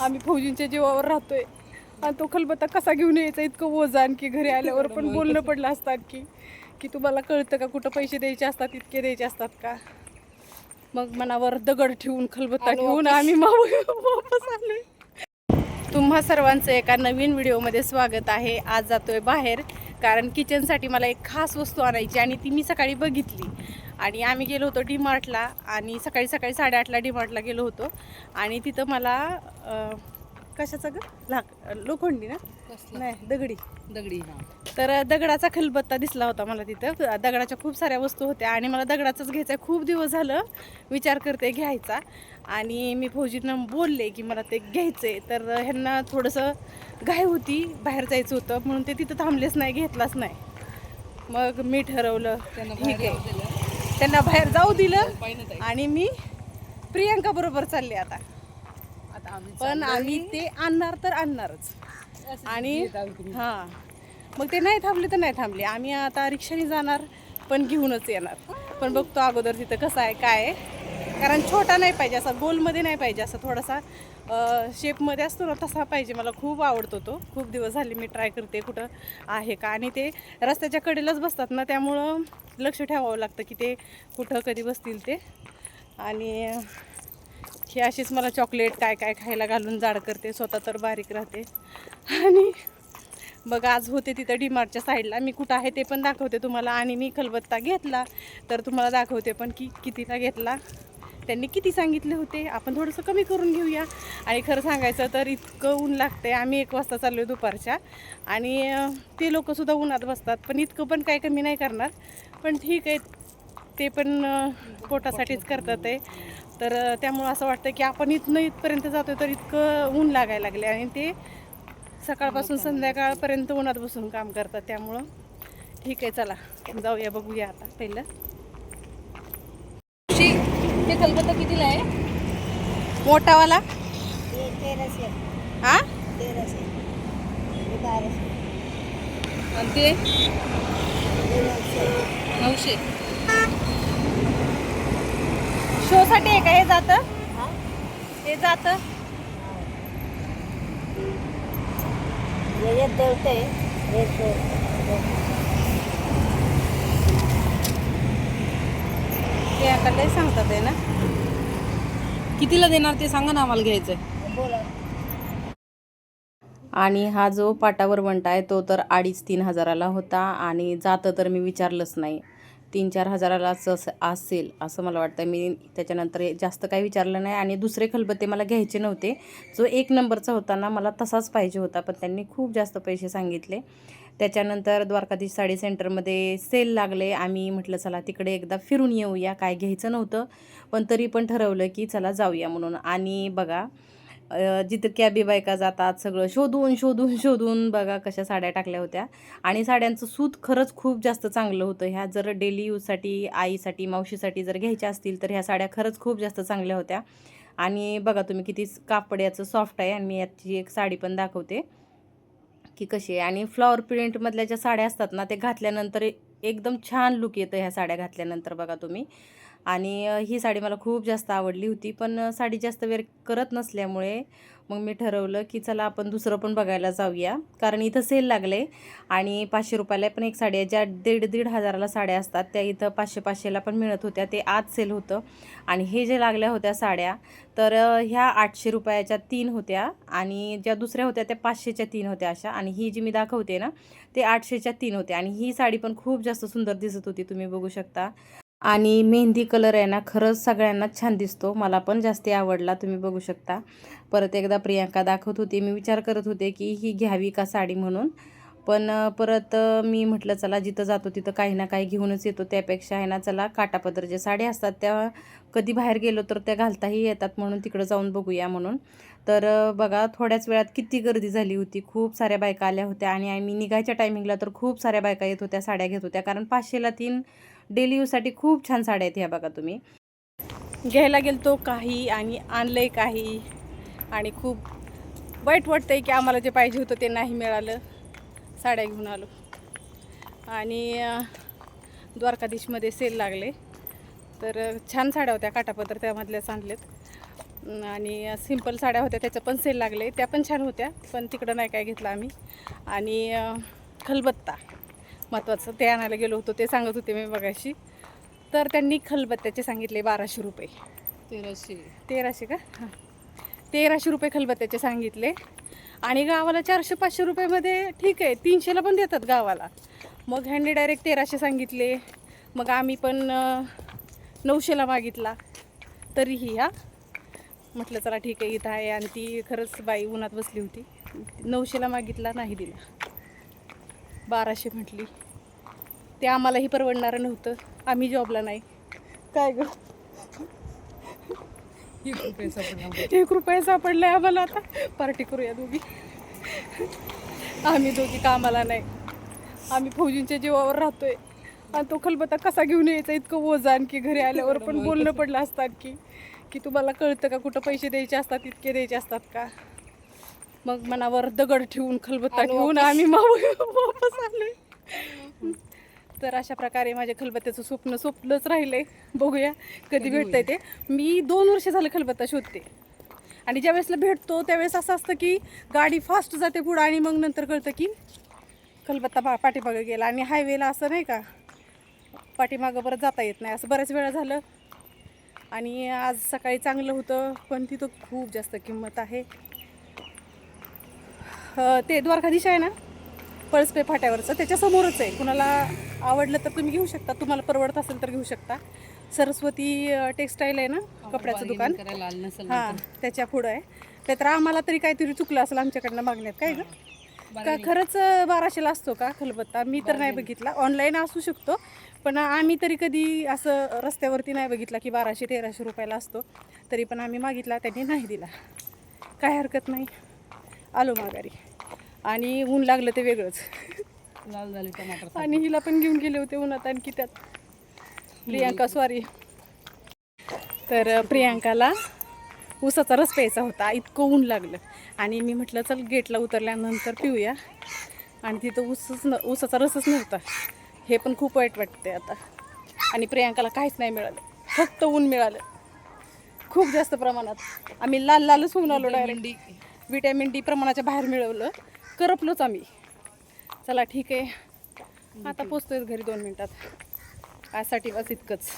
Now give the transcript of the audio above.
आम्ही फौजींच्या जीवावर राहतोय आणि तो खलबत्ता कसा घेऊन यायचा इतकं वजन की घरी आल्यावर पण बोलणं पडलं असतात की तुम्हाला कळतं का कुठं पैसे द्यायचे असतात इतके द्यायचे असतात का. मग मनावर दगड ठेवून खलबत्ता ठेवून आम्ही वापस आलोय. तुम्हा सर्वांचं एका नवीन व्हिडिओमध्ये स्वागत आहे. आज जातोय बाहेर कारण किचनसाठी मला एक खास वस्तू आणायची आणि ती मी सकाळी बघितली आणि आम्ही गेलो होतो डीमार्टला आणि सकाळी 8:30ला डीमार्टला गेलो होतो आणि तिथं मला कशाचं लोखंडी ना नाही दगडी तर दगडाचा खलबत्ता दिसला होता मला. तिथं दगडाच्या खूप साऱ्या वस्तू होत्या आणि मला दगडाचाच घ्यायचा खूप दिवस झालं विचार करते घ्यायचा. आणि मी फौजींना बोलले की मला ते घ्यायचे तर ह्यांना थोडंसं घाई होती बाहेर जायचं होतं म्हणून ते तिथं थांबलेच नाही घेतलाच नाही. मग मी ठरवलं ठीक आहे त्यांना बाहेर जाऊ दिलं आणि मी प्रियांका बरोबर चालले आता. पण आम्ही ते आणणार तर आणणारच आणि हां मग ते नाही थांबले तर नाही थांबले. आम्ही आता रिक्षाने जाणार पण घेऊनच येणार. पण बघतो अगोदर तिथं कसं आहे काय आहे कारण छोटा नाही पाहिजे असा गोलमध्ये नाही पाहिजे असं थोडासा शेपमध्ये असतो ना तसा पाहिजे. मला खूप आवडतो तो. खूप दिवस झाले मी ट्राय करते कुठं आहे का आणि ते रस्त्याच्या कडेलाच बसतात ना त्यामुळं लक्ष ठेवावं लागतं की ते कुठं कधी बसतील ते. आणि ही अशीच मला चॉकलेट काय काय खायला घालून जाड करते स्वतः तर बारीक राहते. आणि बघ आज होते तिथं डीमार्टच्या साईडला मी कुठं आहे ते पण दाखवते तुम्हाला. आणि मी खलबत्ता घेतला तर तुम्हाला दाखवते पण की कितीला घेतला त्यांनी किती सांगितले होते. आपण थोडंसं कमी करून घेऊया. आणि खरं सांगायचं तर इतकं ऊन लागते. आम्ही 1 वाजता चाललो आहे दुपारच्या आणि ते लोकंसुद्धा उन्हात बसतात पण इतकं पण काही कमी नाही करणार. पण ठीक आहे ते पण पोटासाठीच करतात आहे तर त्यामुळं असं वाटतं की आपण इथपर्यंत जातो तर इतकं ऊन लागायला लागले आणि ते सकाळपासून संध्याकाळपर्यंत उन्हात बसून काम करतात. त्यामुळं ठीक आहे चला जाऊया बघूया आता. पहिलं ते खलबत्ता कितीला आहे मोठावाला? हां 1300 आणि ते 900 शोसाठी आहे का हे जातं? हे जातं ते आता लय सांगतात आहे ना. कितीला देणार ते सांगा ना आम्हाला घ्यायचं आहे. आणि हा जो पाटावर वंटा आहे तो तर 2,500-3 हजाराला होता आणि जातं तर मी विचारलंच नाही 3-4 हजारालाच असेल असं मला वाटतं. मी त्याच्यानंतर जास्त काही विचारलं नाही. आणि दुसरे खलबत्ते मला घ्यायचे नव्हते. जो 1 नंबरचा होता ना मला तसाच पाहिजे होता पण त्यांनी खूप जास्त पैसे सांगितले. त्याच्यानंतर द्वारकाधीश साडी सेंटरमध्ये सेल लागले. आम्ही म्हटलं चला तिकडे एकदा फिरून येऊया. काय घ्यायचं नव्हतं पण तरी पण ठरवलं की चला जाऊया म्हणून. आणि बघा जिथं कॅबी बायका जातात सगळं शोधून शोधून शोधून बघा कशा साड्या टाकल्या होत्या. आणि साड्यांचं सूत खरंच खूप जास्त चांगलं होतं. ह्या जर डेली यूजसाठी आईसाठी मावशीसाठी जर घ्यायच्या असतील तर ह्या साड्या खरंच खूप जास्त चांगल्या होत्या. आणि बघा तुम्ही किती कापड याचं सॉफ्ट आहे. आणि मी याची एक साडी पण दाखवते की कशी आहे. आणि फ्लॉवर प्रिंटमधल्या ज्या साड्या असतात ना ते घातल्यानंतर एकदम छान लुक येतं ह्या साड्या घातल्यानंतर बघा तुम्ही. आणि ही साडी मला खूप जास्त आवडली होती पण साडी जास्त वेअर करत नसल्यामुळे मग मी ठरवलं की चला आपण दुसरं पण बघायला जाऊया कारण इथं सेल लागले. आणि 500 रुपयाला पण एक साडी आहे. ज्या 1.5 हजाराला साड्या असतात त्या इथं 500-500ला पण मिळत होत्या. ते आज सेल होतं. आणि हे जे लागल्या होत्या साड्या तर ह्या 800 रुपयाच्या 3 होत्या आणि ज्या दुसऱ्या होत्या त्या 500च्या 3 होत्या अशा. आणि ही जी मी दाखवते ना ते 800च्या 3 होत्या. आणि ही साडी पण खूप जास्त सुंदर दिसत होती तुम्ही बघू शकता. आणि मेहंदी कलर आहे ना खरंच सगळ्यांनाच छान दिसतो. मला पण जास्त आवडला तुम्ही बघू शकता. परत एकदा प्रियांका दाखवत होती. मी विचार करत होते की ही घ्यावी का साडी म्हणून पण परत मी म्हटलं चला जिथं जातो तिथं काही ना काही घेऊनच येतो. त्यापेक्षा आहे ना चला काटापदर ज्या साड्या असतात त्या कधी बाहेर गेलो तर त्या घालताही येतात म्हणून तिकडं जाऊन बघूया म्हणून. तर बघा थोड्याच वेळात किती गर्दी झाली होती. खूप साऱ्या बायका आल्या होत्या आणि आम्ही निघायच्या टायमिंगला तर खूप साऱ्या बायका येत होत्या साड्या घेत होत्या कारण 500ला 3 डेली यूजसाठी खूप छान साड्या आहेत ह्या बघा तुम्ही. घ्यायला गेलतो काही आणि आणलंय काही आणि खूप वाईट वाटतंय की आम्हाला जे पाहिजे होतं ते नाही मिळालं. साड्या घेऊन आलो आणि द्वारकाधीशमध्ये सेल लागले तर छान साड्या होत्या काटापदर त्यामधल्याच आणलेत. आणि सिंपल साड्या होत्या त्याचं पण सेल लागले, त्या पण छान होत्या, पण तिकडं नाही काय घेतलं आम्ही. आणि खलबत्ता महत्त्वाचं ते आणायला गेलो होतो, ते सांगत होते मी मगाशी. तर त्यांनी खलबत्त्याचे सांगितले 1200 रुपये. 1300 का? हां, 1300 रुपये खलबत्त्याचे सांगितले. आणि गावाला 400-500 रुपयेमध्ये ठीक आहे, 300ला पण देतात गावाला. मग ह्यांनी डायरेक्ट 1300 सांगितले. मग आम्ही पण 900ला मागितला. तरीही म्हटलं चला ठीक आहे, इथं आहे. आणि ती खरंच बाई उन्हात बसली होती. 900ला मागितला, नाही दिला. 1200 म्हटली. ते आम्हालाही परवडणारं नव्हतं, आम्ही जॉबला नाही. काय ग, 1 रुपया सापडला आहे आम्हाला. आता पार्टी करूया दोघी. आम्ही दोघी कामाला नाही, आम्ही फौजींच्या जीवावर राहतोय. आणि तो खलबत्ता कसा घेऊन यायचा, इतकं ओझं. आणखी घरी आल्यावर पण बोलणं पडलं असतात की तुम्हाला कळतं का कुठं पैसे द्यायचे असतात, इतके द्यायचे असतात का. मग मनावर दगड ठेवून खलबत्ता ठेवून आम्ही वापस आले. तर अशा प्रकारे माझ्या खलबत्त्याचं स्वप्न स्वप्नच राहिलंय. बघूया कधी भेटतंय ते. मी 2 वर्ष झालं खलबत्ता शोधते. आणि ज्या वेळेसला भेटतो त्यावेळेस असं असतं की गाडी फास्ट जाते पुढं, आणि मग नंतर कळतं की खलबत्ता पाठीमागं गेला. आणि हायवेला असं नाही का, पाठीमागं परत जाता येत नाही, असं बऱ्याच वेळा झालं. आणि आज सकाळी चांगलं होतं, पण तिथं खूप जास्त किंमत आहे. ते द्वारकाधीश आहे ना, पळसपे फाट्यावरचं, त्याच्यासमोरच आहे. कुणाला आवडलं तर तुम्ही घेऊ शकता, तुम्हाला परवडत असेल तर घेऊ शकता. सरस्वती टेक्स्टाईल आहे ना, कपड्याचं दुकान, हां, त्याच्या पुढं आहे. ते तर आम्हाला तरी काहीतरी चुकलं असेल आमच्याकडनं मागण्यात. काय ग, का खरंच 1200ला असतो का खलबत्ता? मी तर नाही बघितला, ऑनलाईन असू शकतो, पण आम्ही तरी कधी असं रस्त्यावरती नाही बघितला की 1200-1300 रुपयाला असतो. तरी पण आम्ही मागितला, त्यांनी नाही दिला. काय हरकत नाही, आलो माघारी. आणि ऊन लागलं ते वेगळंच, लाल झाले टमाटर. आणि हिला पण घेऊन गेले होते उन्हात. आणखी त्यात प्रियांका, सॉरी, तर प्रियांकाला ऊसाचा रस प्यायचा होता, इतकं ऊन लागलं. आणि मी म्हटलं चल गेटला उतरल्यानंतर पिऊया. आणि तिथं ऊसाचा रसच नव्हता. हे पण खूप वाईट वाटते आता. आणि प्रियांकाला काहीच नाही मिळालं, फक्त ऊन मिळालं खूप जास्त प्रमाणात. आम्ही लालच होऊन आलो डायरेक्ट. विटॅमिन डी प्रमाणाच्या बाहेर मिळवलं, करपलोच आम्ही. चला ठीक आहे, आता पोचतोय घरी 2 मिनिटात. आजसाठी बस इतकंच.